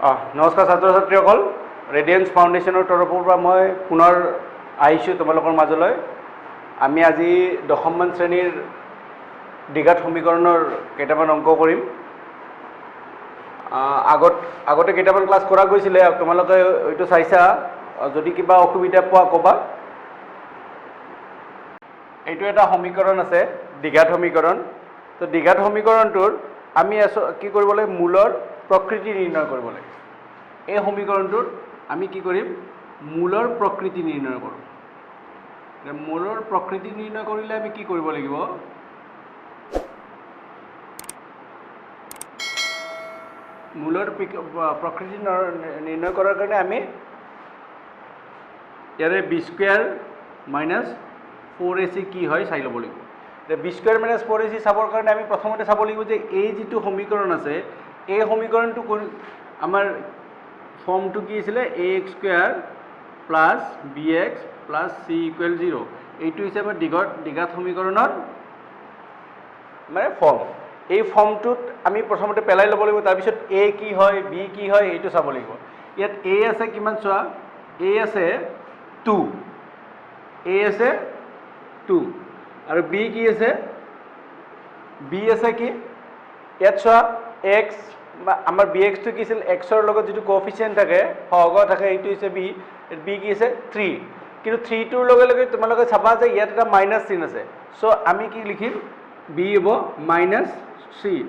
নমস্কাৰ ছাত্ৰ ছাত্ৰীসকল, ৰেডিয়েন্স ফাউণ্ডেশ্যনৰ তৰফৰ পৰা মই পুনৰ আহিছোঁ তোমালোকৰ মাজলৈ। আমি আজি 10মান শ্ৰেণীৰ দ্বিঘাত সমীকৰণৰ কেইটামান অংক কৰিম। আগতে কেইটামান ক্লাছ কৰা গৈছিলে, তোমালোকে এইটো চাইছা। যদি কিবা অসুবিধা পোৱা ক'বা। এইটো এটা সমীকৰণ আছে, দ্বিঘাত সমীকৰণ। তো দ্বিঘাত সমীকৰণটোৰ আমি কি কৰিব লাগে, মূলৰ প্ৰকৃতি নিৰ্ণয় কৰিব লাগে। এই সমীকৰণটোৰ আমি কি কৰিম, মূলৰ প্ৰকৃতি নিৰ্ণয় কৰোঁ। মূলৰ প্ৰকৃতি নিৰ্ণয় কৰিলে আমি কি কৰিব লাগিব, মূলৰ প্ৰকৃতি নিৰ্ণয় কৰাৰ কাৰণে আমি ইয়াৰে b² - 4ac কি হয় চাই ল'ব লাগিব। b² - 4ac চাবৰ কাৰণে আমি প্ৰথমতে চাব লাগিব যে এই যিটো সমীকৰণ আছে, এই সমীকৰণটো আমাৰ ফৰ্মটো কি আছিলে, ax² + bx + c = 0। এইটো হৈছে আমাৰ দ্বিঘাত সমীকৰণৰ মানে ফৰ্ম। এই ফৰ্মটোত আমি প্ৰথমতে পেলাই ল'ব লাগিব, তাৰপিছত a কি হয়, b কি হয় এইটো চাব লাগিব। ইয়াত a আছে কিমান চোৱা, a আছে 2, a আছে 2 আৰু b কি আছে, b আছে কি, ইয়াত চোৱা x, আমাৰ bxটো কি আছিল, xৰ লগত যিটো কোএফিচিয়েণ্ট থাকে, সহগ থাকে, এইটো হৈছে b। b কি আছে 3, কিন্তু 3টোৰ লগে লগে তোমালোকে চাবা যে ইয়াত এটা মাইনাছ চিন আছে। চ' আমি কি লিখিম, b হ'ব -3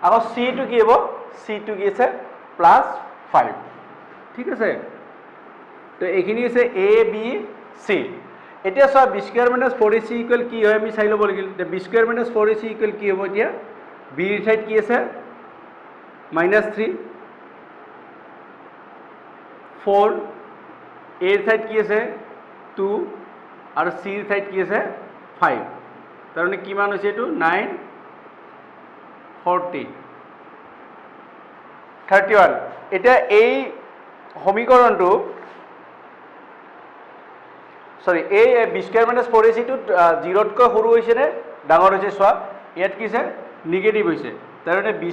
আকৌ cটো কি হ'ব, cটো কি আছে +5। ঠিক আছে, তো এইখিনি হৈছে a b c। এতিয়া চোৱা b² - 4ac কি হয় আমি চাই ল'ব লাগিল। b² - 4ac কি হ'ব, এতিয়া bৰ ঠাইত কি আছে -3, 4, a ৰ ঠাইত কি আছে 2 আৰু c ৰ ঠাইত কি আছে 5। তাৰমানে কিমান হৈছে এইটো 9, 40, 31। এতিয়া এই সমীকৰণটো এই b² - 4ac টো 0তকৈ সৰু হৈছে নে ডাঙৰ হৈছে চোৱা, ইয়াত কি হৈছে নিগেটিভ হৈছে। তাৰমানে b² -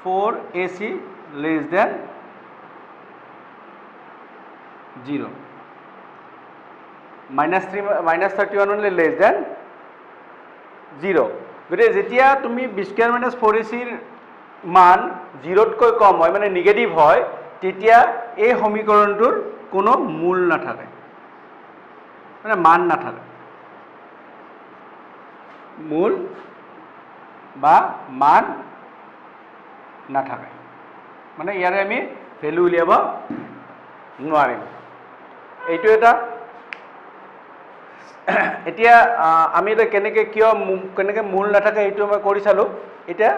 4ac <= 0, -31 <= 0। গতিকে যেতিয়া তুমি b² - 4ac মান 0তকৈ কম হয়, মানে নিগেটিভ হয়, তেতিয়া এই সমীকৰণটোৰ কোনো মূল নাথাকে, মানে মান নাথাকে, মূল বা মান নাথাকে, মানে ইয়াৰে আমি ভেলু উলিয়াব নোৱাৰিম। এইটো এটা। এতিয়া আমি এতিয়া কেনেকৈ মূল নাথাকে এইটো মই কৰি চালোঁ। এতিয়া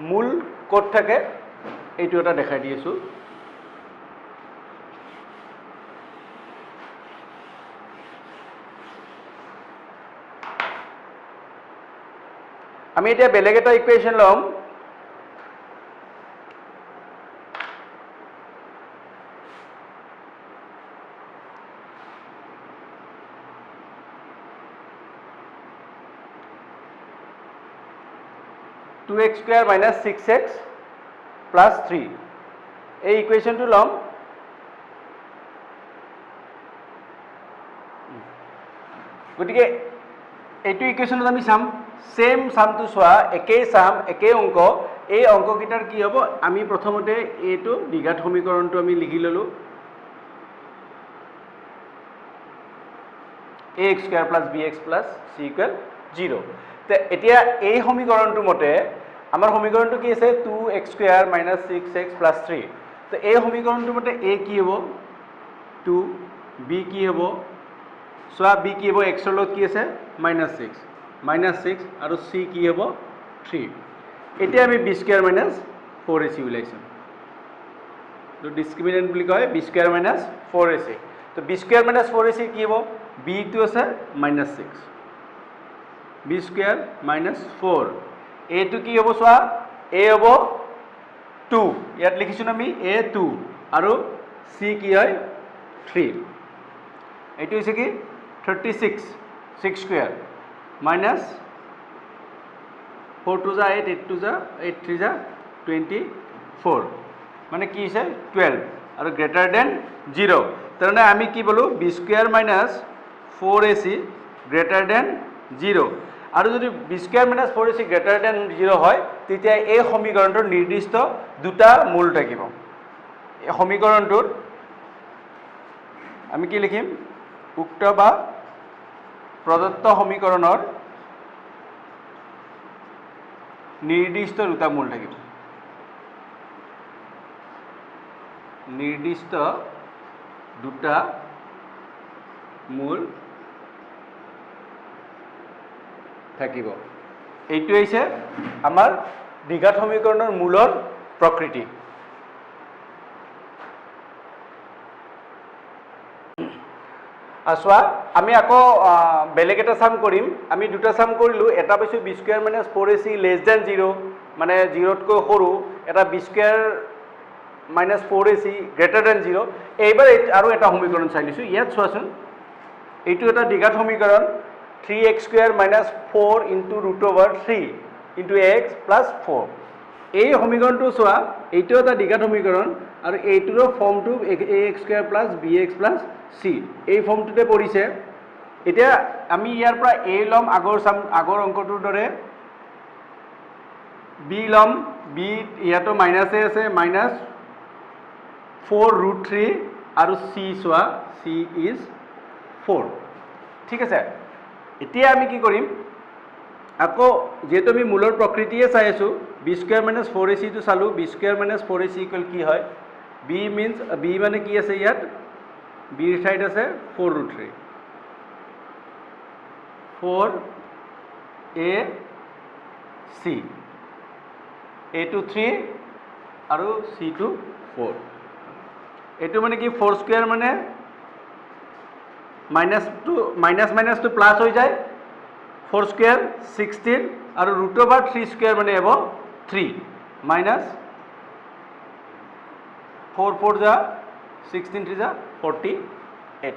মূল ক'ত থাকে এইটো এটা দেখাই দি আছোঁ। আমি এতিয়া বেলেগ এটা ইকুৱেশ্যন ল'ম। (2x² - 6x + 3) এই ইকুৱেশ্যনটো ল'ম। গতিকে এইটো ইকুৱেশ্যনত আমি চাম, চেম চামটো চোৱা, একেই চাম, একেই অংক। এই অংককেইটাৰ কি হ'ব, আমি প্ৰথমতে এইটো দ্বিঘাত সমীকৰণটো আমি লিখি ল'লোঁ, ax² + bx + c = 0। এতিয়া এই সমীকৰণটোৰ মতে আমাৰ সমীকৰণটো কি আছে, 2x² - 6x + 3। তো এই সমীকৰণটোৰ মতে a কি হ'ব 2, b কি হ'ব চোৱা, b কি হ'ব, x ৰ লগত কি আছে -6 আৰু c কি হ'ব 3। এতিয়া আমি b² - 4ac ওলাইছোঁ, তো ডিছক্ৰিমিনেণ্ট বুলি কয় b² - 4ac। তো b² - 4ac কি হ'ব, b টো আছে -6, b² - 4, a টো কি হ'ব চোৱা, a হ'ব 2, ইয়াত লিখিছোঁ আমি a 2 আৰু c কি হয় 3। এইটো হৈছে কি 36, 6² - 4 2 যা 8 8 2 যা 8 3 যা 24 মানে কি হৈছে 12 আৰু গ্ৰেটাৰ দেন 0 তাৰমানে আমি কি বলো b square minus 4ac greater than 0 আৰু যদি b square minus 4ac greater than 0 হয় তেতিয়া এই সমীকৰণটোৰ নিৰ্দিষ্ট দুটা মূল থাকিব এই সমীকৰণটোৰ আমি কি লিখিম উক্ত বা প্ৰদত্ত সমীকৰণৰ নিৰ্দিষ্ট দুটা মূল থাকিব নিৰ্দিষ্ট দুটা মূল থাকিব এইটো হৈছে আমাৰ দ্বিঘাত সমীকৰণৰ মূলৰ প্ৰকৃতি আসোৱা আমি আকৌ বেলেগ এটা সাম কৰিম আমি দুটা সাম কৰিলো এটা পাইছো b square minus 4ac less than 0 মানে 0 তকৈ সৰু এটা b square minus 4ac greater than 0 এইবাৰ আৰু এটা সমীকৰণ চাই লৈছো ইয়াত চোৱাচোন এইটো এটা দ্বিঘাত সমীকৰণ 3x square minus 4 into root over 3 into x plus 4 এই সমীকৰণটো চোৱা এইটো এটা দ্বিঘাত সমীকৰণ আৰু এইটোৰ ফৰ্মটো ax square plus bx plus c এই ফৰ্মটোতে পৰিছে এতিয়া আমি ইয়াৰ পৰা a লম আগৰ অংকটোৰ দৰে b লম b ইয়াতো মাইনাস আছে মাইনাস 4 ৰুট 3 আৰু c চোৱা c ইজ 4 ঠিক আছে এতিয়া আমি কি কৰিম আকৌ যেহেতু আমি মূলৰ প্ৰকৃতিয়ে চাই আছো b স্কয়াৰ মাইনাস 4ac টো চালো b square minus 4ac equal কি হয় b মিন্স b মানে কি আছে ইয়াত b ৰ ঠাইত আছে 4 root 3 4 a c a to 3 আৰু c to 4 এইটো মানে কি 4 স্কয়াৰ মানে মাইনাস মাইনাস টু প্লাস হৈ যায় 4 স্কয়াৰ 16 আৰু ৰুট ওভাৰ 3 স্কয়াৰ মানে হ'ব 3 মাইনাস 4 4 যা 16 3 যা 48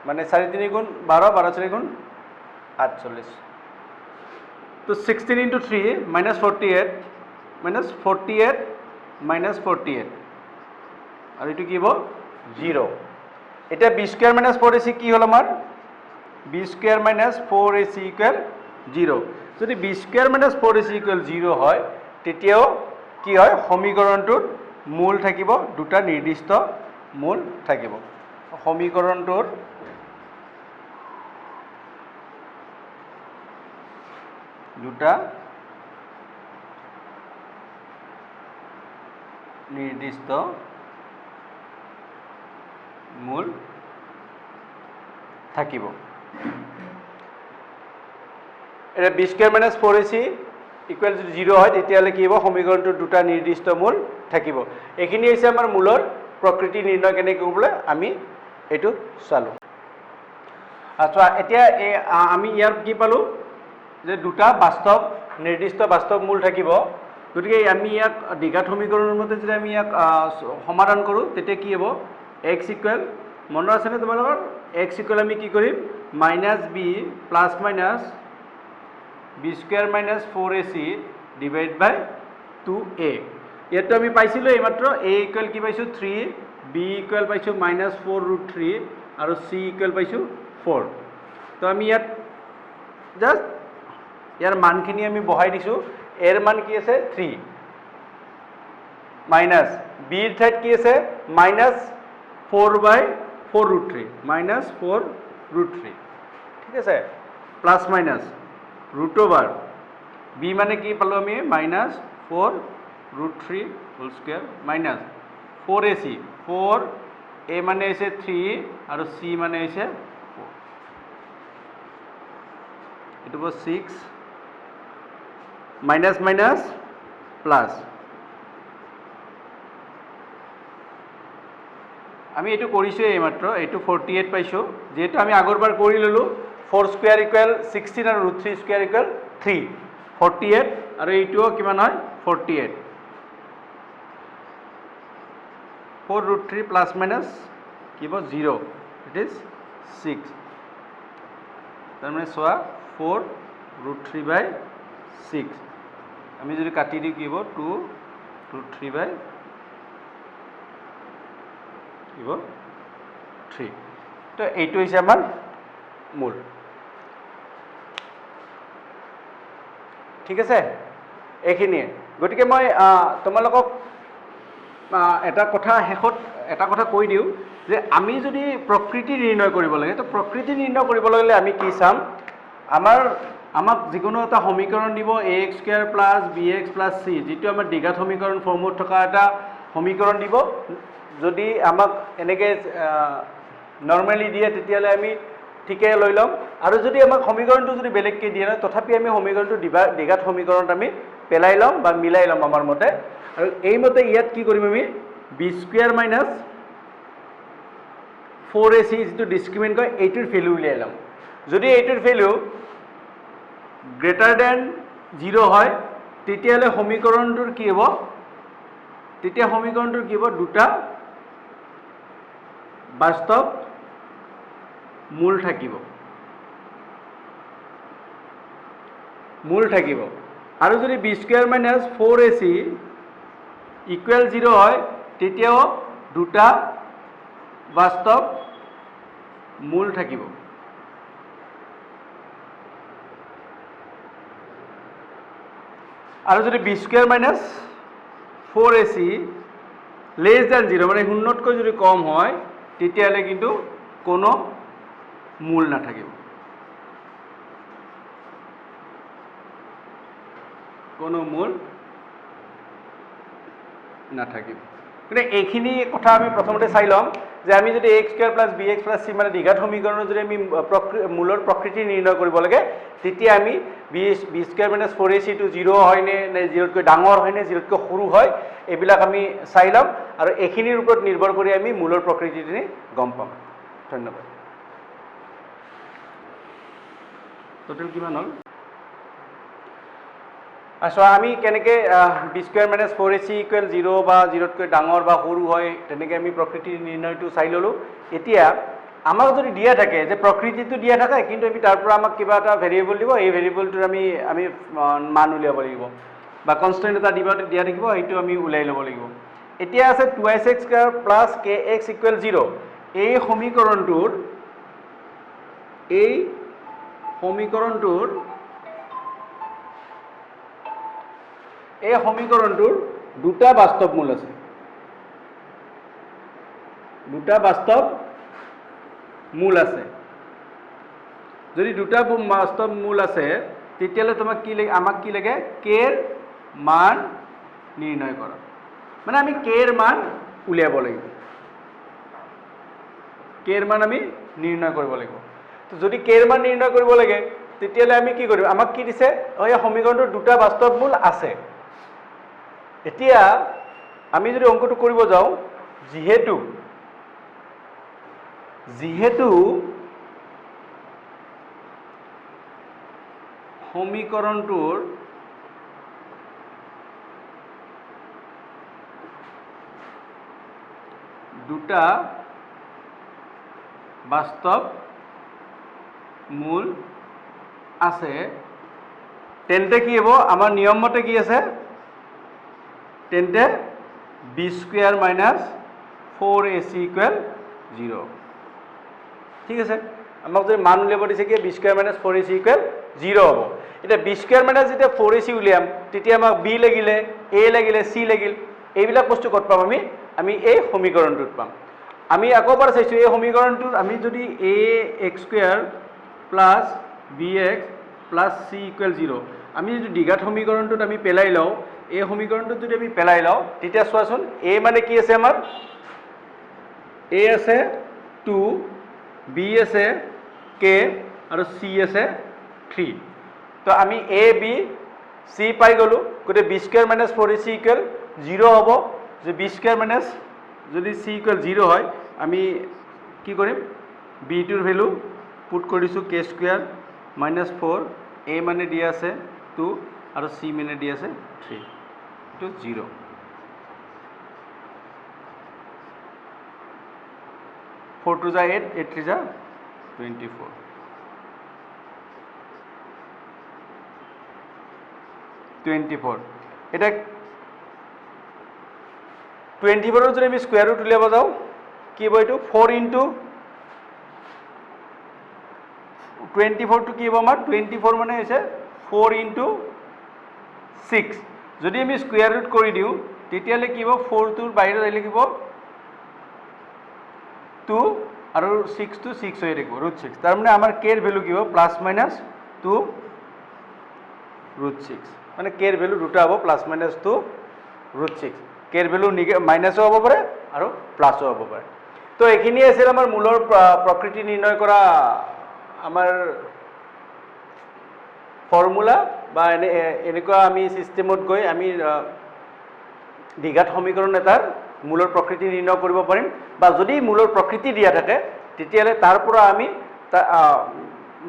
মানে 4 3 গুণ 12 12 4 গুণ 48 তো 16 into 3 minus 48 minus 48 আৰু এটো কি হ'ব 0 এটা b স্কয়াৰ মাইনাস 4ac কি হল আমাৰ b square minus 4ac equal 0 যদি b square minus 4ac equal 0 হয় তেতিয়াও কি হয় সমীকৰণটোৰ মূল থাকিব দুটা নিৰ্দিষ্ট মূল থাকিব সমীকৰণটোৰ দুটা নিৰ্দিষ্ট মূল থাকিব এটা b square minus 4ac equal যদি 0 হয় তেতিয়াহলে কি হ'ব সমীকৰণটোৰ দুটা নিৰ্দিষ্ট মূল থাকিব এইখিনি হৈছে আমাৰ মূলৰ প্ৰকৃতি নিৰ্ণয় কেনেকৈ কৰিবলৈ আমি এটো চালো আচ্ছা এতিয়া আমি ইয়াৰ কি পালো যে দুটা বাস্তৱ নিৰ্দিষ্ট বাস্তৱ মূল থাকিব গতিকে আমি ইয়াক দ্বিঘাত সমীকৰণৰ মতে যদি আমি ইয়াক সমাধান কৰো তেতিয়া কি হ'ব x ইকুৱেল মনত আছে নে তোমালোকৰ x ইকুৱেল আমি কি কৰিম -b plus minus b square minus 4ac divide by 2a ইয়াতো আমি পাইছিলো এইমাত্ৰ a ইকুৱেল কি পাইছো 3 b ইকুৱেল পাইছো -4 ৰুট 3 আৰু c ইকুৱেল পাইছো 4 তো আমি ইয়াত জাস্ট ইয়াৰ মানখিনি আমি বহাই দিছো এৰ মান কি আছে 3 মাইনাস b ৰ ঠাইত কি আছে -4/4 ৰুট 3 -4 ৰুট 3 ঠিক আছে plus minus root over b মানে কি পালো আমি -4 root 3 whole square minus 4ac 4 a মানে আছে 3 আৰু c মানে আছে 4 এটো হ'ব 6 মাইনাস মাইনাস প্লাস আমি এটো কৰিছো এইমাত্ৰ এটো 48 পাইছো যেহেতু আমি আগৰবাৰ কৰি ললো 4 স্কয়াৰ ইকুৱেল 16 আৰু ৰুট 3 স্কয়াৰ ইকুৱেল 3 48 আৰু এইটোও কিমান হয় 48 4 ৰুট 3 প্লাস মাইনাস কি হ'ব 0 ইট ইজ 6 তাৰ মানে সোৱা 4 √3/6 আমি যদি কাটি দিওঁ কি হ'ব 2 √3 কি হ'ব 3 তো এইটো হৈছে আমাৰ মূল ঠিক আছে এইখিনিয়ে গতিকে মই তোমালোকক এটা কথা শেষত এটা কথা কৈ দিওঁ যে আমি যদি প্ৰকৃতি নিৰ্ণয় কৰিব লাগে তো প্ৰকৃতি নিৰ্ণয় কৰিবলৈ হ'লে আমি কি চাম আমাক যিকোনো এটা সমীকৰণ দিব ax² + bx + c যিটো আমাৰ দ্বিঘাত সমীকৰণ ফৰ্মত থকা এটা সমীকৰণ দিব যদি আমাক এনেকৈ নৰ্মেলি দিয়ে তেতিয়াহ'লে আমি ঠিকে লৈ ল'ম আৰু যদি আমাক সমীকৰণটো যদি বেলেগকৈ দিয়ে নহয় তথাপি আমি সমীকৰণটো দ্বিঘাত সমীকৰণত আমি পেলাই ল'ম বা মিলাই ল'ম আমাৰ মতে আৰু এইমতে ইয়াত কি কৰিম আমি b² - 4ac যিটো ডিসক্ৰিমিনেন্ট কয় এইটোৰ ভ্যালু উলিয়াই ল'ম যদি এইটোৰ ভ্যালু গ্ৰেটাৰ দেন 0 হয় তেতিয়াহ'লে সমীকৰণটোৰ কি হ'ব তেতিয়া সমীকৰণটোৰ কি হ'ব দুটা বাস্তৱ মূল থাকিব আৰু যদি b² - 4ac = 0 হয় তেতিয়াও দুটা বাস্তৱ মূল থাকিব আৰু যদি b² - 4ac লেছ দেন 0 মানে 0তকৈ যদি কম হয় তেতিয়াহ'লে কিন্তু কোনো মূল নাথাকিব কোনো মূল নাথাকিব কিন্তু এইখিনি কথা আমি প্ৰথমতে চাই ল'ম যে আমি যদি ax² + bx + c মানে দ্বিঘাত সমীকৰণৰ যদি আমি মূলৰ প্ৰকৃতি নিৰ্ণয় কৰিব লাগে তেতিয়া আমি b² - 4ac টো 0 হয়নে নে 0তকৈ ডাঙৰ হয়নে 0তকৈ সৰু হয় এইবিলাক আমি চাই ল'ম আৰু এইখিনিৰ ওপৰত নিৰ্ভৰ কৰি আমি মূলৰ প্ৰকৃতিখিনি গম পাম ধন্যবাদ টোটেল কিমান হ'ল আচ্ছা আমি কেনেকৈ b² - 4ac = 0 বা 0তকৈ ডাঙৰ বা সৰু হয় তেনেকৈ আমি প্ৰকৃতিৰ নিৰ্ণয়টো চাই ল'লোঁ এতিয়া আমাক যদি দিয়া থাকে যে প্ৰকৃতিটো দিয়া থাকে কিন্তু আমি তাৰ পৰা আমাক কিবা এটা ভেৰিয়েবল দিব এই ভেৰিয়েবলটোৰ আমি মান উলিয়াব লাগিব বা কনষ্টেণ্ট এটা দিয়া থাকিব সেইটো আমি উলিয়াই ল'ব লাগিব এতিয়া আছে 2x² + kx = 0 এই সমীকৰণটোৰ দুটা বাস্তৱ মূল আছে যদি দুটা বাস্তৱ মূল আছে তেতিয়াহ'লে আমাক কি লাগে k ৰ মান নিৰ্ণয় কৰা মানে আমি k ৰ মান উলিয়াব লাগিব k ৰ মান আমি নিৰ্ণয় কৰিব লাগিব তো যদি k ৰ মান নিৰ্ণয় কৰিব লাগে তেতিয়াহ'লে আমি কি কৰিম আমাক কি দিছে এই সমীকৰণটোৰ দুটা বাস্তৱ মূল আছে এতিয়া আমি যদি অংকটো কৰিব যাওঁ যিহেতু সমীকৰণটোৰ দুটা বাস্তৱ মূল আছে তেন্তে কি হ'ব আমাৰ নিয়ম মতে কি আছে তেন্তে b² - 4ac = 0 ঠিক আছে আমাক যদি মান উলিয়াব দিছে কি b² - 4ac = 0 হ'ব এতিয়া b² - যেতিয়া 4ac উলিয়াম তেতিয়া আমাক b লাগিলে a লাগিলে c লাগিল এইবিলাক বস্তু ক'ত পাম আমি এই সমীকৰণটোত পাম আমি আকৌবাৰ চাইছোঁ এই সমীকৰণটোত আমি যদি ax² + bx + c = 0 আমি যদি দ্বিঘাত সমীকৰণটোত আমি পেলাই লওঁ এই সমীকৰণটোত যদি আমি পেলাই লওঁ তেতিয়া চোৱাচোন a মানে কি আছে আমাৰ a আছে 2 b আছে k আৰু c আছে 3 তো আমি a b c পাই গ'লো গতিকে b² - 4ac = 0 হ'ব যে b² - যদি c = 0 হয় আমি কি কৰিম b টোৰ ভ্যালু পুট কৰিছোঁ k² - 4 a মানে দিয়া আছে 2 আৰু c মানে দিয়া আছে 3 এইটো 0 4 2 * 8 8 3 * 24 24 এটা 24 যদি আমি স্কোয়ার রুট উলিয়াব যাওঁ কি হ'ব এইটো 4 ইনটু 24 টো কি হ'ব আমাৰ 24 মানে হৈছে 4 ইনটু 6 যদি আমি স্কোয়াৰ ৰুট কৰি দিওঁ তেতিয়াহ'লে কি হ'ব 4 টোৰ বাহিৰত আহিলে কি হ'ব 2 আৰু 6 টো 6 হৈ থাকিব ৰুট 6 তাৰ মানে আমাৰ কে ৰ ভ্যালু কি হ'ব প্লাস মাইনাস 2 ৰুট 6 মানে কে ৰ ভ্যালু দুটা হ'ব প্লাস মাইনাস 2 ৰুট 6 কে ৰ ভ্যালু মাইনাসও হ'ব পাৰে আৰু প্লাসও হ'ব পাৰে তো এইখিনি আছিল আমাৰ মূলৰ প্ৰকৃতি নিৰ্ণয় কৰা আমাৰ ফৰ্মুলা বা এনেকুৱা আমি সিস্টেমত গৈ আমি দ্বিঘাত সমীকৰণ এটাৰ মূলৰ প্ৰকৃতি নিৰ্ণয় কৰিব পাৰিম বা যদি মূলৰ প্ৰকৃতি দিয়া থাকে তেতিয়াহ'লে তাৰ পৰা আমি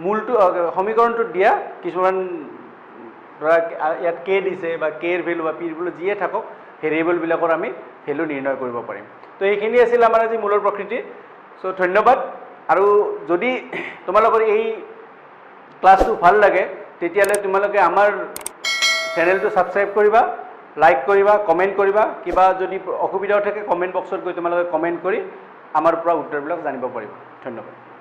মূলটো সমীকৰণটোত দিয়া কিছুমান ধৰা ইয়াত কে দিছে বা কে ৰ ভ্যালু বা পি ৰ ভ্যালু যিয়ে থাকক ভেৰিয়েবলবিলাকৰ আমি ভ্যালু নিৰ্ণয় কৰিব পাৰিম তো এইখিনি আছিল আমাৰ আজি মূলৰ প্ৰকৃতি সো ধন্যবাদ আৰু যদি তোমালোকৰ এই ক্লাছটো ভাল লাগে তেতিয়াহ'লে তোমালোকে আমাৰ চেনেলটো ছাবস্ক্ৰাইব কৰিবা লাইক কৰিবা কমেণ্ট কৰিবা কিবা যদি অসুবিধাও থাকে কমেণ্ট বক্সত গৈ তোমালোকে কমেণ্ট কৰি আমাৰ পৰা উত্তৰবিলাক জানিব পাৰিবা ধন্যবাদ